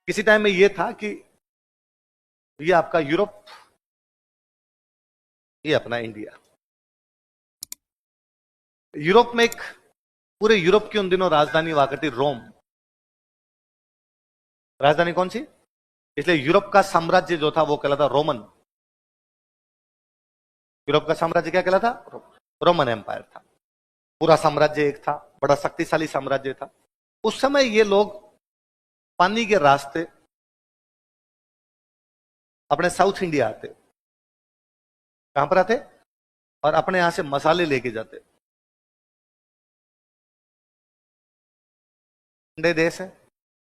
किसी टाइम में ये था कि ये आपका यूरोप, ये अपना इंडिया। यूरोप में एक, पूरे यूरोप की उन दिनों राजधानी हुआ करती रोम। राजधानी कौन सी? इसलिए यूरोप का साम्राज्य जो था वो कहलाता रोमन। यूरोप का साम्राज्य क्या कहलाता? रोमन एम्पायर था। पूरा साम्राज्य एक था, बड़ा शक्तिशाली साम्राज्य था। उस समय ये लोग पानी के रास्ते अपने साउथ इंडिया आते। कहां पर आते? और अपने यहां से मसाले लेके जाते। ठंडे देश है,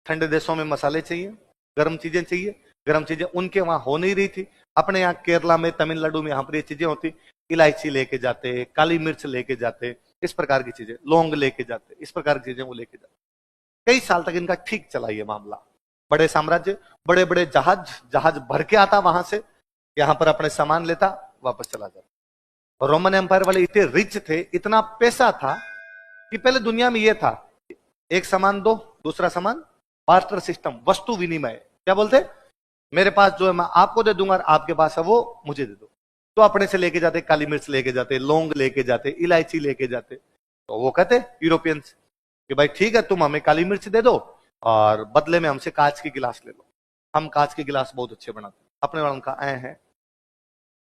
ठंडे देशों में मसाले चाहिए, गर्म चीजें चाहिए। गर्म चीजें उनके वहां हो नहीं रही थी। अपने यहाँ केरला में, तमिलनाडु में, यहां पर ये चीजें होती। इलायची लेके जाते, काली मिर्च लेके जाते, इस प्रकार की चीजें, लौंग लेके जाते, इस प्रकार की चीजें वो लेके जाते। कई साल तक इनका ठीक चला ये मामला। बड़े साम्राज्य, बड़े बड़े जहाज, जहाज भर के आता वहां से, यहां पर अपने सामान लेता, वापस चला जाता। और रोमन एम्पायर वाले इतने रिच थे, इतना पैसा था कि पहले दुनिया में यह था, एक सामान दो, दूसरा सामान, बार्टर सिस्टम, वस्तु विनिमय। क्या बोलते? मेरे पास जो है मैं आपको दे दूंगा, और आपके पास है वो मुझे दे दो। तो अपने से लेके जाते, काली मिर्च लेके जाते, लौंग लेके जाते, इलायची लेके जाते। तो वो कहते यूरोपियंस कि भाई ठीक है, तुम हमें काली मिर्च दे दो और बदले में हमसे कांच की गिलास ले लो। हम कांच के गिलास बहुत अच्छे बनाते हैं। अपने वालों का ऐ है,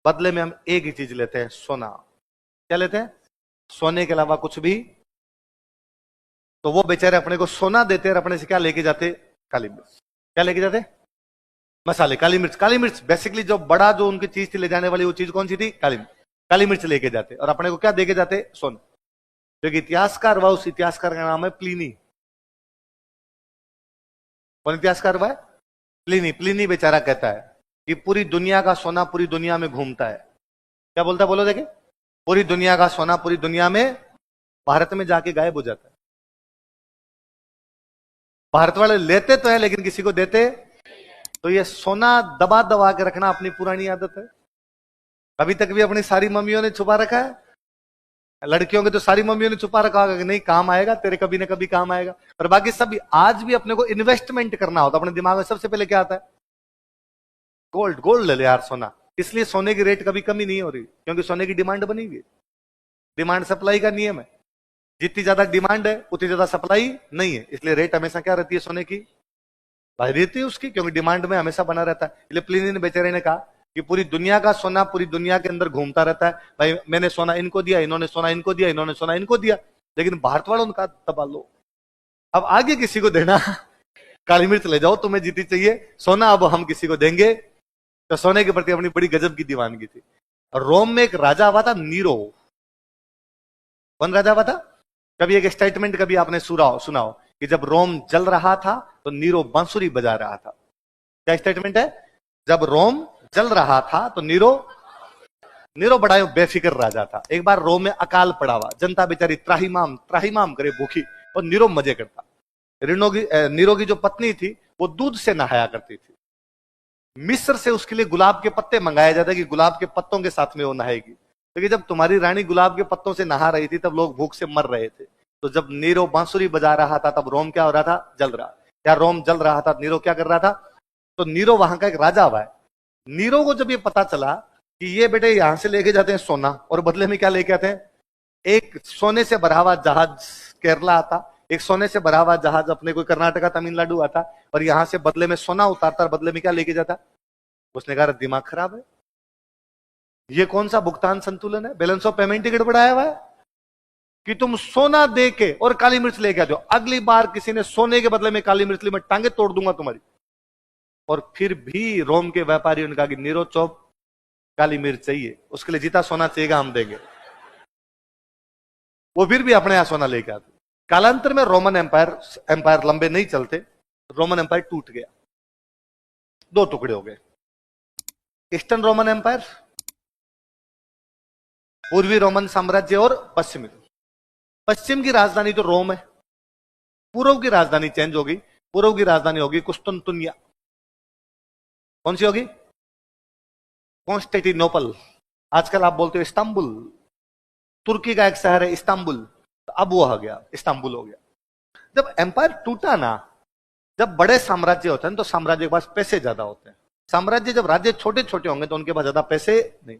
बदले में हम एक ही चीज लेते हैं, सोना। क्या लेते हैं? सोने के अलावा कुछ भी। तो वो बेचारे अपने को सोना देते और अपने से क्या लेके जाते? काली मिर्च। क्या लेके जाते? मसाले, काली मिर्च। काली मिर्च बेसिकली जो बड़ा जो उनकी चीज थी ले जाने वाली, वो चीज कौन सी थी? काली मिर्च। काली मिर्च लेके जाते और अपने को क्या देके जाते? सोना। जो इतिहासकार हुआ, उस इतिहासकार का नाम है प्लिनी। कौन इतिहासकार हुआ है? प्लिनी। प्लिनी बेचारा कहता है कि पूरी दुनिया का सोना पूरी दुनिया में घूमता है। क्या बोलता है? बोलो देखे। पूरी दुनिया का सोना पूरी दुनिया में, भारत में जाके गायब हो जाता है। भारत वाले लेते तो है लेकिन किसी को देते। तो ये सोना दबा दबा के रखना अपनी पुरानी आदत है। अभी तक भी अपनी सारी मम्मियों ने छुपा रखा है। लड़कियों के तो सारी मम्मियों ने छुपा रखा होगा कि नहीं काम आएगा तेरे, कभी ना कभी काम आएगा। पर बाकी सब आज भी अपने को इन्वेस्टमेंट करना होता, अपने दिमाग में सबसे पहले क्या आता है? गोल्ड। गोल्ड ले ले यार, सोना। इसलिए सोने की रेट कभी कमी नहीं हो रही, क्योंकि सोने की डिमांड बनी हुई है। डिमांड सप्लाई का नियम है। जितनी ज्यादा डिमांड है उतनी ज्यादा सप्लाई नहीं है, इसलिए रेट हमेशा क्या रहती है सोने की? भाई रहती है उसकी, क्योंकि डिमांड में हमेशा बना रहता है। इसलिए प्लिनी ने बेचारे ने कहा कि पूरी दुनिया का सोना पूरी दुनिया के अंदर घूमता रहता है। भाई मैंने सोना इनको दिया, इन्होंने सोना इनको दिया, इन्होंने सोना इनको दिया, लेकिन भारत वालों ने कहा दबा लो, अब आगे किसी को देना काली मिर्च ले जाओ, तुम्हें जीती चाहिए, सोना अब हम किसी को देंगे। तो सोने के प्रति अपनी बड़ी गजब की दीवानगी थी। रोम में एक राजा हुआ था, नीरो। कौन राजा हुआ था? कभी एक स्टेटमेंट कभी आपने सुनाओ कि जब रोम जल रहा था तो नीरो बांसुरी बजा रहा था। क्या स्टेटमेंट है? जब रोम जल रहा था तो नीरो नीरो बड़ा बेफिक्र राजा था। एक बार रोम में अकाल पड़ा हुआ, जनता बेचारी त्राहिमाम त्राहिमाम करे भूखी, और नीरो मजे करता। नीरो की जो पत्नी थी वो दूध से नहाया करती थी। मिस्र से उसके लिए गुलाब के पत्ते मंगाए जाते कि गुलाब के पत्तों के साथ में वो नहाएगी। क्योंकि जब तुम्हारी रानी गुलाब के पत्तों से नहा रही थी तब लोग भूख से मर रहे थे। तो जब नीरो बांसुरी बजा रहा था तब रोम क्या हो रहा था? जल रहा। क्या रोम जल रहा था? नीरो क्या कर रहा था? तो नीरो वहां का एक राजा हुआ है। नीरो को जब ये पता चला कि ये बेटे यहां से लेके जाते हैं सोना और बदले में क्या लेके आते हैं? एक सोने से भरा हुआ जहाज केरला आता, एक सोने से भरा हुआ जहाज अपने कोई कर्नाटका तमिलनाडु आता, और यहां से बदले में सोना उतारता और बदले में क्या लेके जाता? उसने कहा दिमाग खराब है, ये कौन सा भुगतान संतुलन है? बैलेंस ऑफ पेमेंट ही गड़बड़ाया हुआ है कि तुम सोना दे के और काली मिर्च लेके आते हो। अगली बार किसी ने सोने के बदले में काली मिर्च ली, मैं टांगे तोड़ दूंगा तुम्हारी। और फिर भी रोम के व्यापारियों ने कहा कि नीरो चौप काली मिर्च चाहिए, उसके लिए जीता सोना चाहिएगा, हम देंगे। वो फिर भी अपने यहां सोना लेके आते। कालांतर में रोमन एम्पायर लंबे नहीं चलते, रोमन एम्पायर टूट गया, दो टुकड़े हो गए। ईस्टर्न रोमन एम्पायर, पूर्वी रोमन साम्राज्य, और पश्चिमी। पश्चिम की राजधानी तो रोम है, पूर्व की राजधानी चेंज होगी। पूर्व की राजधानी होगी कुस्तुनतुनिया। कौन सी होगी? कॉन्स्टेंटिनोपल। आजकल आप बोलते हो इस्तांबुल, तुर्की का एक शहर है इस्तांबुल, तो अब वो आ गया, इस्तांबुल हो गया। जब एम्पायर टूटा ना, जब बड़े साम्राज्य होते हैं तो साम्राज्य के पास पैसे ज्यादा होते हैं। साम्राज्य जब राज्य छोटे छोटे होंगे तो उनके पास ज्यादा पैसे नहीं।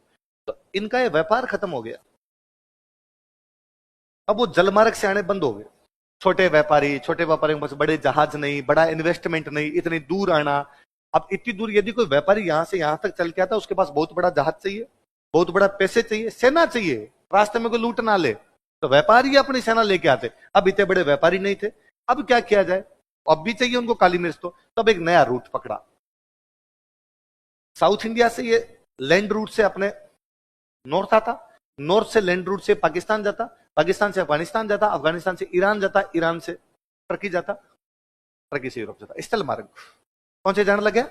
तो इनका ये व्यापार खत्म हो गया। अब वो जलमार्ग से आने बंद हो गए। छोटे व्यापारियों के पास बड़े जहाज नहीं, बड़ा इन्वेस्टमेंट नहीं, इतनी दूर आना। अब इतनी दूर यदि कोई व्यापारी यहां से यहां तक चल के आता, उसके पास बहुत बड़ा जहाज चाहिए, बहुत बड़ा पैसे चाहिए, सेना चाहिए, रास्ते में कोई लूट ना ले, तो व्यापारी अपनी सेना लेके आते। अब इतने बड़े व्यापारी नहीं थे। अब क्या किया जाए, अब भी चाहिए उनको काली मिर्च, तो तब एक नया रूट पकड़ा। साउथ इंडिया से ये लैंड रूट से अपने नॉर्थ आता, नॉर्थ से लैंड रूट से पाकिस्तान जाता, पाकिस्तान से अफगानिस्तान जाता, अफगानिस्तान से ईरान जाता, ईरान से टर्की जाता, टर्की से यूरोप जाता। स्थल मार्ग कौन से जाने लगे,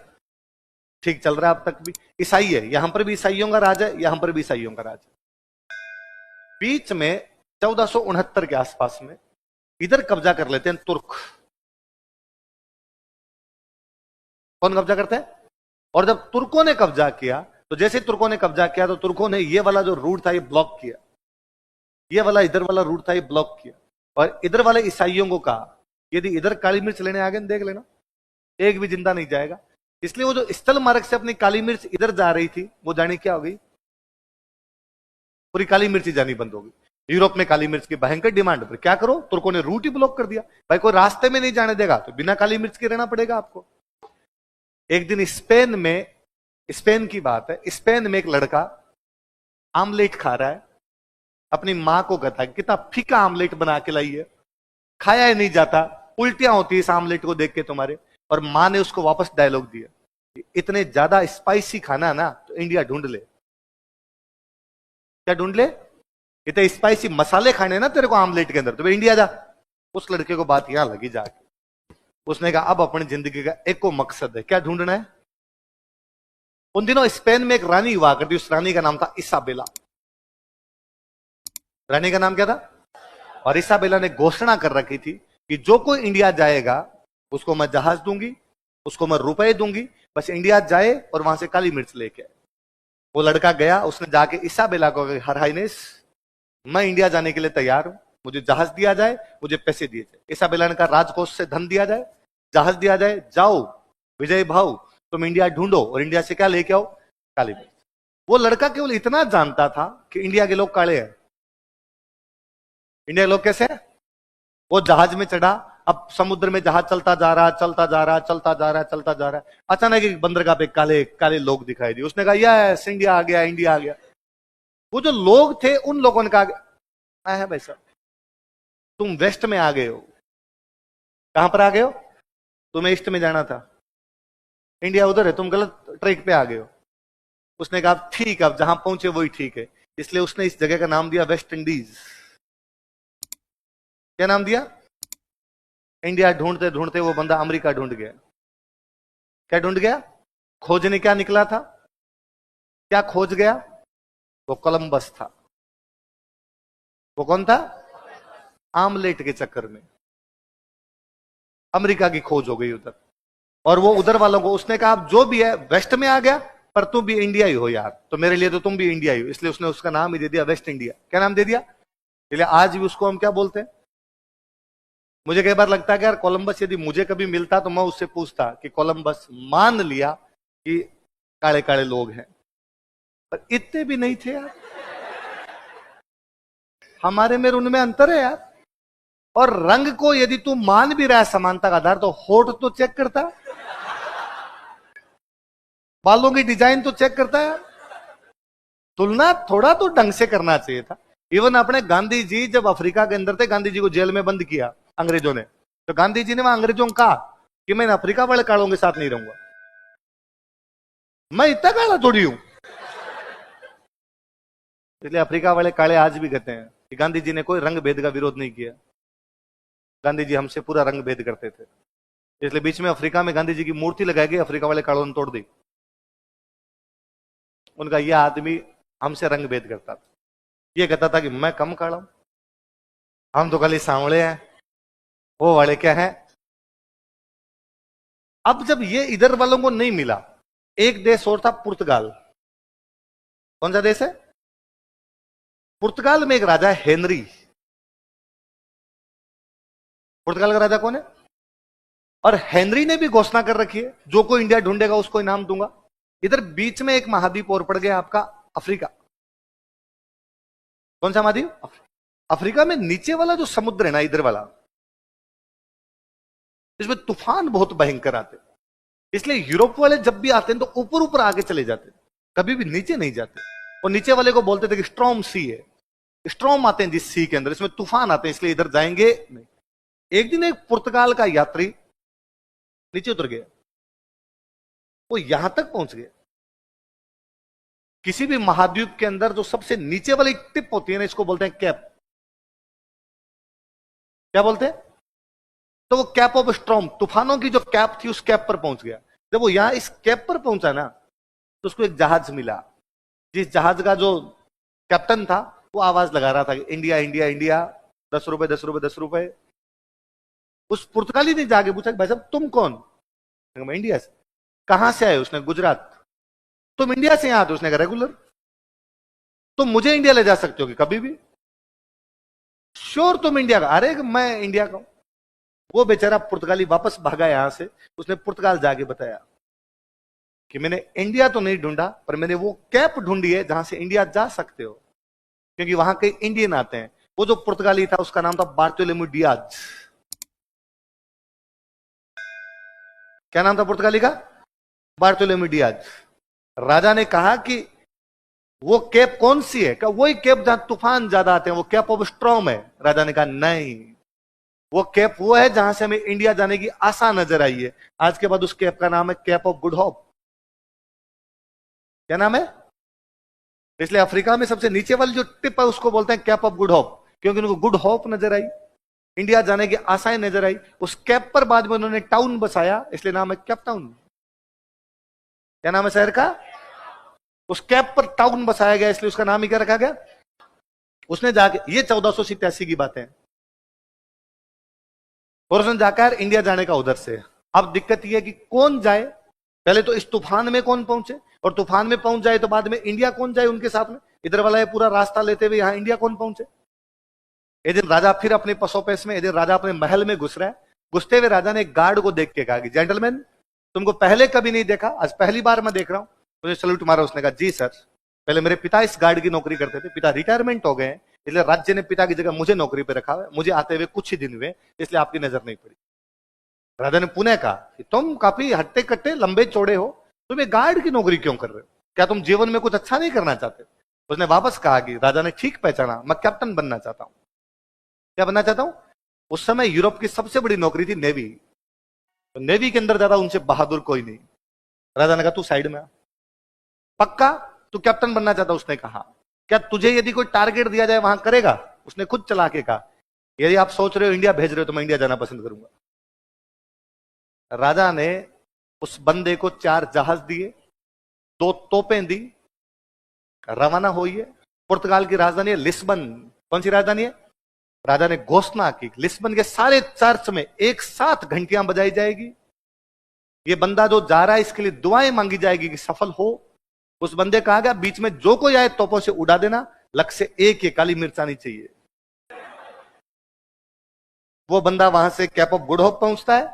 ठीक चल रहा है अब तक भी। ईसाई है, यहां पर भी ईसाइयों का राज है, यहां पर भी ईसाइयों का राज है। बीच में 1469 के आसपास में इधर कब्जा कर लेते हैं तुर्क। कौन कब्जा करते हैं? और जब तुर्कों ने कब्जा किया, तो जैसे तुर्कों ने कब्जा किया तो तुर्कों ने ये वाला जो रूट था ये ब्लॉक किया, ये वाला इधर वाला रूट था ये ब्लॉक किया, और इधर वाले ईसाइयों को कहा यदि इधर काली मिर्च लेने आ गए देख लेना, एक भी जिंदा नहीं जाएगा। इसलिए वो जो स्थल मार्ग से अपनी काली मिर्च इधर जा रही थी, वो जानी क्या हो गई, पूरी काली मिर्च जानी बंद हो गई। यूरोप में काली मिर्च की भयंकर डिमांड, पर क्या करो, तुर्कों ने रूट ही ब्लॉक कर दिया। भाई कोई रास्ते में नहीं जाने देगा तो बिना काली मिर्च के रहना पड़ेगा आपको। एक दिन स्पेन में, स्पेन की बात है, स्पेन में एक लड़का आमलेट खा रहा है, अपनी मां को कहता है कितना फीका आमलेट बना के लाई है, खाया ही नहीं जाता, उल्टियां होती है इस आमलेट को देख के तुम्हारे। और मां ने उसको वापस डायलॉग दिया, इतने ज्यादा स्पाइसी खाना ना तो इंडिया ढूंढ ले। क्या ढूंढ ले? इतने स्पाइसी मसाले खाने ना तेरे को आमलेट के अंदर, तो इंडिया जा। उस लड़के को बात यहां लगी जाके, उसने कहा अब अपनी जिंदगी का एक को मकसद है, क्या ढूंढना है। उन दिनों स्पेन में एक रानी हुआ करती, उस रानी का नाम था इसाबेला। रानी का नाम क्या था? और इसाबेला ने घोषणा कर रखी थी कि जो कोई इंडिया जाएगा उसको मैं जहाज दूंगी, उसको मैं रुपए दूंगी, बस इंडिया जाए और वहां से काली मिर्च लेके आए। वो लड़का गया, उसने जाके इसाबेला को, हर हाइनेस मैं इंडिया जाने के लिए तैयार हूं, मुझे जहाज दिया जाए, मुझे पैसे दिए जाए। इसाबेला ने कहा राजकोष से धन दिया जाए, जहाज दिया जाए, जाओ विजय भाव तुम इंडिया ढूंढो और इंडिया से क्या लेके आओ, काली मिर्च। वो लड़का केवल इतना जानता था कि इंडिया के लोग काले हैं। इंडिया के लोग कैसे हैं? वो जहाज में चढ़ा, अब समुद्र में जहाज चलता जा रहा, चलता जा रहा, चलता जा रहा, चलता जा रहा, अचानक एक बंदरगाह पे काले काले लोग दिखाई दिए। उसने कहा यस इंडिया आ गया, इंडिया आ गया। वो जो लोग थे उन लोगों ने कहा है भाई साहब तुम वेस्ट में आ गए हो। कहां पर आ गए हो? तुम्हें ईस्ट में जाना था, इंडिया उधर है, तुम गलत ट्रैक पे आ गए हो। उसने कहा ठीक, अब जहां पहुंचे वही ठीक है। इसलिए उसने इस जगह का नाम दिया वेस्ट इंडीज। क्या नाम दिया? इंडिया ढूंढते ढूंढते वो बंदा अमेरिका ढूंढ गया। क्या ढूंढ गया? खोजने क्या निकला था? क्या खोज गया? वो कोलंबस था। वो कौन था? आमलेट के चक्कर में अमेरिका की खोज हो गई उधर। और वो उधर वालों को उसने कहा जो भी है वेस्ट में आ गया, पर तुम भी इंडिया ही हो यार, तो मेरे लिए तो तुम भी इंडिया ही हो। इसलिए उसने उसका नाम ही दे दिया वेस्ट इंडिया। क्या नाम दे दिया? इसलिए आज भी उसको हम क्या बोलते हैं? मुझे कई बार लगता है कि यार कोलंबस यदि मुझे कभी मिलता तो मैं उससे पूछता कि कोलंबस मान लिया कि काले काले लोग हैं, पर इतने भी नहीं थे यार, हमारे में उनमें अंतर है यार। और रंग को यदि तू मान भी रहा है समानता का आधार, तो होठ तो चेक करता, बालों की डिजाइन तो चेक करता है। तुलना थोड़ा तो ढंग से करना चाहिए था। इवन अपने गांधी जी जब अफ्रीका के अंदर थे, गांधी जी को जेल में बंद किया अंग्रेजों ने, तो गांधी जी ने वहां अंग्रेजों को कहा कि मैं अफ्रीका वाले कालों के साथ नहीं रहूंगा, मैं इतना काला थोड़ी हूं। इसलिए अफ्रीका वाले काले आज भी कहते हैं कि गांधी जी ने कोई रंग भेद का विरोध नहीं किया, गांधी जी हमसे पूरा रंग भेद करते थे। इसलिए बीच में अफ्रीका में गांधी जी की मूर्ति लगाई गई, अफ्रीका वाले कालों ने तोड़ दी। उनका यह आदमी हमसे रंग भेद करता था, ये कहता था कि मैं कम काला हूं, हम तो खाली सांवले हैं, वो वाले क्या है। अब जब ये इधर वालों को नहीं मिला, एक देश और था पुर्तगाल। कौन सा देश है? पुर्तगाल में एक राजा है हेनरी। पुर्तगाल का राजा कौन है? और हेनरी ने भी घोषणा कर रखी है, जो कोई इंडिया ढूंढेगा उसको इनाम दूंगा। इधर बीच में एक महाद्वीप और पड़ गया आपका, अफ्रीका। कौन सा महाद्वीप? अफ्रीका में नीचे वाला जो समुद्र है ना, इधर वाला, इसमें तूफान बहुत भयंकर आते, इसलिए यूरोप वाले जब भी आते हैं तो ऊपर ऊपर आगे चले जाते, कभी भी नीचे नहीं जाते। और नीचे वाले को बोलते थे कि स्ट्रॉम सी है, स्ट्रॉम आते हैं जिस सी के अंदर, इसमें तूफान आते हैं, इसलिए इधर जाएंगे नहीं। एक दिन एक पुर्तगाल का यात्री नीचे उतर गया, वो यहां तक पहुंच गया। किसी भी महाद्वीप के अंदर जो सबसे नीचे वाली टिप होती है ना, इसको बोलते हैं कैप। क्या बोलते हैं? तो वो कैप ऑफ स्ट्रॉम, तूफानों की जो कैप थी, उस कैप पर पहुंच गया। जब वो यहां इस कैप पर पहुंचा ना, तो उसको एक जहाज मिला, जिस जहाज का जो कैप्टन था वो आवाज लगा रहा था कि इंडिया इंडिया इंडिया, 10 रुपए 10 रुपए 10 रुपए। उस पुर्तगाली ने जाके पूछा भाई साहब तुम कौन? मैं इंडिया से। कहां से आए? उसने गुजरात। तुम इंडिया से यहां आते? उसने कहा रेगुलर। तुम मुझे इंडिया ले जा सकते हो कि कभी भी? श्योर तुम इंडिया का? अरे मैं इंडिया का हूं। वो बेचारा पुर्तगाली वापस भागा यहां से, उसने पुर्तगाल जाके बताया कि मैंने इंडिया तो नहीं ढूंढा, पर मैंने वो कैप ढूंढी है जहां से इंडिया जा सकते हो, क्योंकि वहां कई इंडियन आते हैं। वो जो पुर्तगाली था उसका नाम था बार्टोलोमेउ डियाज। क्या नाम था पुर्तगाली का? बार्टोलोमेउ डियाज। राजा ने कहा कि वो कैप कौन सी है? क्या वही कैप जहां तूफान ज्यादा आते हैं, वो कैप ऑफ स्ट्रॉम है? राजा ने कहा नहीं, वो कैप वो है जहां से हमें इंडिया जाने की आशा नजर आई है। आज के बाद उस कैप का नाम है कैप ऑफ गुड होप। क्या नाम है? इसलिए अफ्रीका में सबसे नीचे वाली जो टिप है उसको बोलते हैं कैप ऑफ गुड होप, क्योंकि उनको गुड होप नजर आई, इंडिया जाने की आशाएं नजर आई। उस कैप पर बाद में उन्होंने टाउन बसाया, इसलिए नाम है कैप टाउन। क्या नाम है शहर का? उस कैप पर टाउन बसाया गया, इसलिए उसका नाम ही क्या रखा गया? उसने जाके, ये 1487 की बात है, और उसने जाकर इंडिया जाने का उधर से। अब दिक्कत यह है कि कौन जाए? पहले तो इस तूफान में कौन पहुंचे, और तूफान में पहुंच जाए तो बाद में इंडिया कौन जाए उनके साथ में? इधर वाला ये पूरा रास्ता लेते हुए यहां इंडिया कौन पहुंचे? एक दिन राजा फिर अपने पसोपेश में, एक दिन राजा अपने महल में घुस रहा है। घुसते हुए राजा ने एक गार्ड को देख के कहा कि जेंटलमैन, तुमको पहले कभी नहीं देखा, आज पहली बार मैं देख रहा हूं, मुझे सल्यूट मारा। उसने कहा जी सर, पहले मेरे पिता इस गार्ड की नौकरी करते थे, पिता रिटायरमेंट हो गए, इसलिए राज्य ने पिता की जगह मुझे नौकरी पे रखा है, मुझे आते हुए कुछ ही दिन हुए, इसलिए आपकी नजर नहीं पड़ी। राजा ने पुनः कहा कि तुम काफी हट्टे कट्टे लंबे चौड़े हो, तुम एक गार्ड की नौकरी क्यों कर रहे हो? क्या तुम जीवन में कुछ अच्छा नहीं करना चाहते? उसने वापस कहा कि राजा ने ठीक पहचाना, मैं कैप्टन बनना चाहता हूं। क्या बनना चाहता हूं? उस समय यूरोप की सबसे बड़ी नौकरी थी नेवी, तो नेवी के अंदर ज्यादा उनसे बहादुर कोई नहीं। राजा ने कहा तू साइड में आ। पक्का तू कैप्टन बनना चाहता? उसने कहा क्या तुझे यदि कोई टारगेट दिया जाए वहां करेगा? उसने खुद चला के कहा यदि आप सोच रहे हो इंडिया भेज रहे हो तो मैं इंडिया जाना पसंद करूंगा। राजा ने उस बंदे को 4 जहाज दिए, 2 तोपें दी, रवाना हुई है। पुर्तगाल की राजधानी है लिस्बन। कौन सी राजधानी है? राजा ने घोषणा की लिस्बन के सारे चर्च में एक साथ घंटियां बजाई जाएगी। ये बंदा जो जा रहा है इसके लिए दुआएं मांगी जाएगी कि सफल हो। उस बंदे कहा गया बीच में जो कोई आए तोपों से उड़ा देना, लक्ष्य से एक ही काली मिर्च आनी चाहिए। वो बंदा वहां से कैप ऑफ गुड होप पहुंचता है।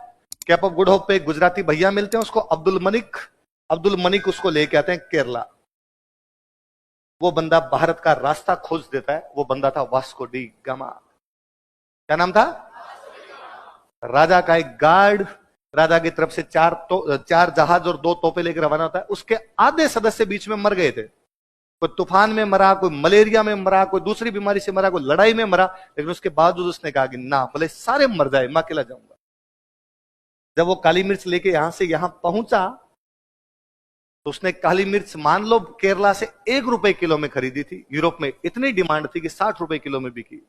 कैप ऑफ गुड होप पे एक गुजराती भैया मिलते हैं, उसको अब्दुल मनिक उसको लेके आते हैं केरला। वो बंदा भारत का रास्ता खोज देता है। वो बंदा था वास्को डी गामा। क्या नाम था? राजा का एक गार्ड राजा की तरफ से 4 जहाज और 2 तोपे लेकर रवाना होता है। उसके आधे सदस्य बीच में मर गए थे। कोई तूफान में मरा, कोई मलेरिया में मरा, कोई दूसरी बीमारी से मरा, कोई लड़ाई में मरा, लेकिन उसके बावजूद उसने कहा कि ना, भले सारे मर जाए मैं अकेला जाऊंगा। जब वो काली मिर्च लेके यहां से यहां पहुंचा तो उसने काली मिर्च मान लो केरला से 1 रुपए किलो में खरीदी थी। यूरोप में इतनी डिमांड थी कि 60 रुपए किलो में बिकी।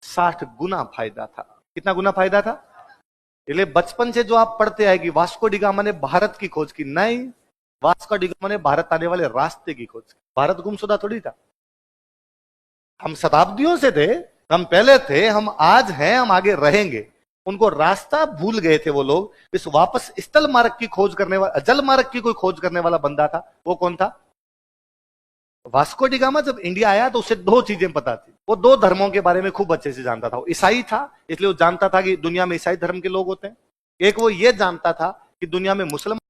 60 गुना फायदा था। कितना गुना फायदा था? इसलिए बचपन से जो आप पढ़ते आए कि वास्को डी गामा ने भारत की खोज की, नहीं, वास्को डी गामा ने भारत आने वाले रास्ते की खोज की। भारत गुमशुदा थोड़ी था। हम शताब्दियों से थे, हम पहले थे, हम आज हैं, हम आगे रहेंगे। उनको रास्ता भूल गए थे वो लोग। इस वापस स्थल मार्ग की खोज करने वाला, जल मार्ग की कोई खोज करने वाला बंदा था। वो कौन था? वास्को डी गामा जब इंडिया आया तो उसे 2 चीजें पता थी। वो 2 धर्मों के बारे में खूब अच्छे से जानता था। वो ईसाई था, इसलिए वो जानता था कि दुनिया में ईसाई धर्म के लोग होते हैं। एक वो ये जानता था कि दुनिया में मुसलमान